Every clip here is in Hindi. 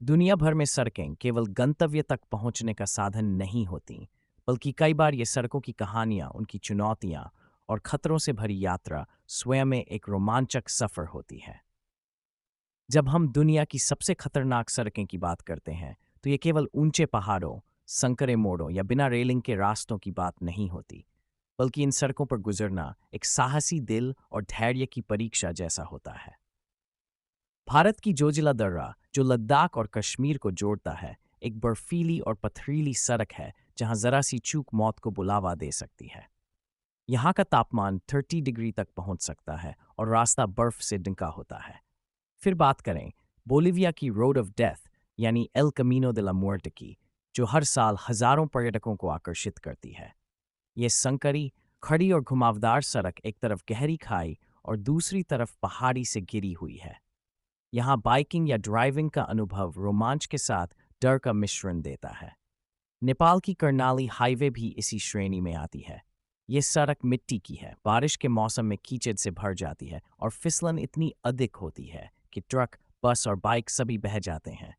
दुनिया भर में सड़कें केवल गंतव्य तक पहुंचने का साधन नहीं होती, बल्कि कई बार ये सड़कों की कहानियां, उनकी चुनौतियां और खतरों से भरी यात्रा स्वयं में एक रोमांचक सफर होती है। जब हम दुनिया की सबसे खतरनाक सड़कें की बात करते हैं, तो ये केवल ऊंचे पहाड़ों, संकरे मोड़ों या बिना रेलिंग के रास्तों की बात नहीं होती, बल्कि इन सड़कों पर गुजरना एक साहसी दिल और धैर्य की परीक्षा जैसा होता है। भारत की जोजिला दर्रा, जो लद्दाख और कश्मीर को जोड़ता है, एक बर्फीली और पथरीली सड़क है जहां जरा सी चूक मौत को बुलावा दे सकती है। यहाँ का तापमान 30 डिग्री तक पहुंच सकता है और रास्ता बर्फ से ढका होता है। फिर बात करें बोलिविया की रोड ऑफ डेथ, यानी एल कमीनो de la मुएर्टे की, जो हर साल हजारों पर्यटकों को आकर्षित करती है। ये संकरी, खड़ी और घुमावदार सड़क एक तरफ गहरी खाई और दूसरी तरफ पहाड़ी से घिरी हुई है। यहाँ बाइकिंग या ड्राइविंग का अनुभव रोमांच के साथ डर का मिश्रण देता है। नेपाल की कर्णाली हाईवे भी इसी श्रेणी में आती है। ये सड़क मिट्टी की है, बारिश के मौसम में कीचड़ से भर जाती है और फिसलन इतनी अधिक होती है कि ट्रक, बस और बाइक सभी बह जाते हैं।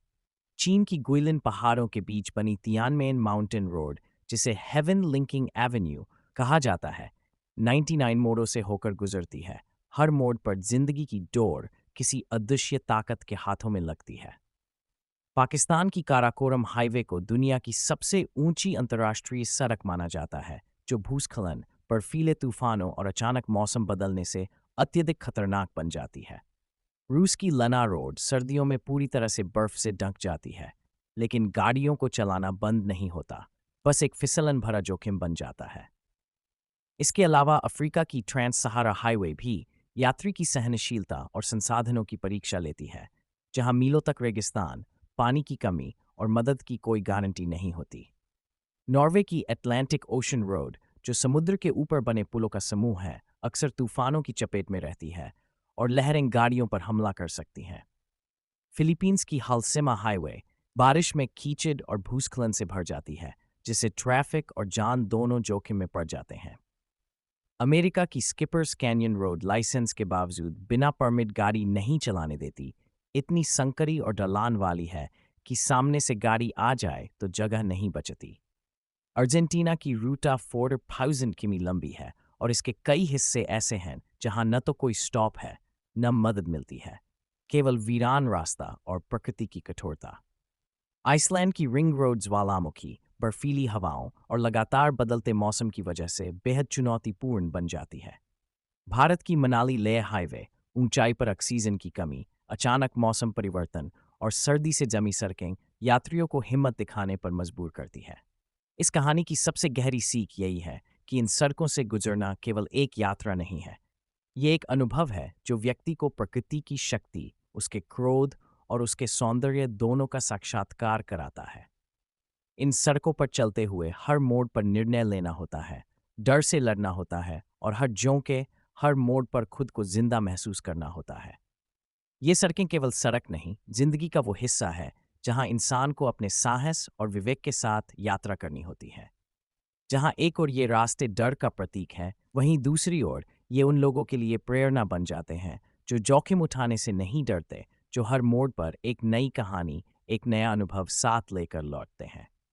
चीन की गुइलिन पहाड़ों के बीच बनी तियानमेन माउंटेन रोड, जिसे हेवन लिंकिंग एवेन्यू कहा जाता है, 99 मोड़ों से होकर गुजरती है। हर मोड़ पर जिंदगी की डोर किसी अदृश्य ताकत के हाथों में लगती है। पाकिस्तान की काराकोरम हाईवे को दुनिया की सबसे ऊंची अंतर्राष्ट्रीय सड़क माना जाता है, जो भूस्खलन, बर्फीले तूफानों और अचानक मौसम बदलने से अत्यधिक खतरनाक बन जाती है। रूस की लना रोड सर्दियों में पूरी तरह से बर्फ से ढक जाती है, लेकिन गाड़ियों को चलाना बंद नहीं होता, बस एक फिसलन भरा जोखिम बन जाता है। इसके अलावा अफ्रीका की ट्रांस सहारा हाईवे भी यात्री की सहनशीलता और संसाधनों की परीक्षा लेती है, जहां मीलों तक रेगिस्तान, पानी की कमी और मदद की कोई गारंटी नहीं होती। नॉर्वे की एटलांटिक ओशन रोड, जो समुद्र के ऊपर बने पुलों का समूह है, अक्सर तूफानों की चपेट में रहती है और लहरें गाड़ियों पर हमला कर सकती हैं। फिलीपींस की हल्सिमा हाईवे बारिश में कीचड़ और भूस्खलन से भर जाती है, जिससे ट्रैफिक और जान दोनों जोखिम में पड़ जाते हैं। अमेरिका की स्किपर्स कैनियन रोड लाइसेंस के बावजूद बिना परमिट गाड़ी नहीं चलाने देती, इतनी संकरी और ढलान वाली है कि सामने से गाड़ी आ जाए तो जगह नहीं बचती। अर्जेंटीना की रूटा 4000 किमी लंबी है और इसके कई हिस्से ऐसे हैं जहां न तो कोई स्टॉप है, न मदद मिलती है, केवल वीरान रास्ता और प्रकृति की कठोरता। आइसलैंड की रिंग रोड ज्वालामुखी, बर्फीली हवाओं और लगातार बदलते मौसम की वजह से बेहद चुनौतीपूर्ण बन जाती है। भारत की मनाली लेह हाईवे ऊंचाई पर ऑक्सीजन की कमी, अचानक मौसम परिवर्तन और सर्दी से जमी सड़कें यात्रियों को हिम्मत दिखाने पर मजबूर करती है। इस कहानी की सबसे गहरी सीख यही है कि इन सड़कों से गुजरना केवल एक यात्रा नहीं है, ये एक अनुभव है जो व्यक्ति को प्रकृति की शक्ति, उसके क्रोध और उसके सौंदर्य दोनों का साक्षात्कार कराता है। इन सड़कों पर चलते हुए हर मोड़ पर निर्णय लेना होता है, डर से लड़ना होता है और हर झोंके, हर मोड़ पर खुद को जिंदा महसूस करना होता है। ये सड़कें केवल सड़क नहीं, जिंदगी का वो हिस्सा है जहां इंसान को अपने साहस और विवेक के साथ यात्रा करनी होती है। जहां एक ओर ये रास्ते डर का प्रतीक हैं, वहीं दूसरी ओर ये उन लोगों के लिए प्रेरणा बन जाते हैं जो जोखिम उठाने से नहीं डरते, जो हर मोड़ पर एक नई कहानी, एक नया अनुभव साथ लेकर लौटते हैं।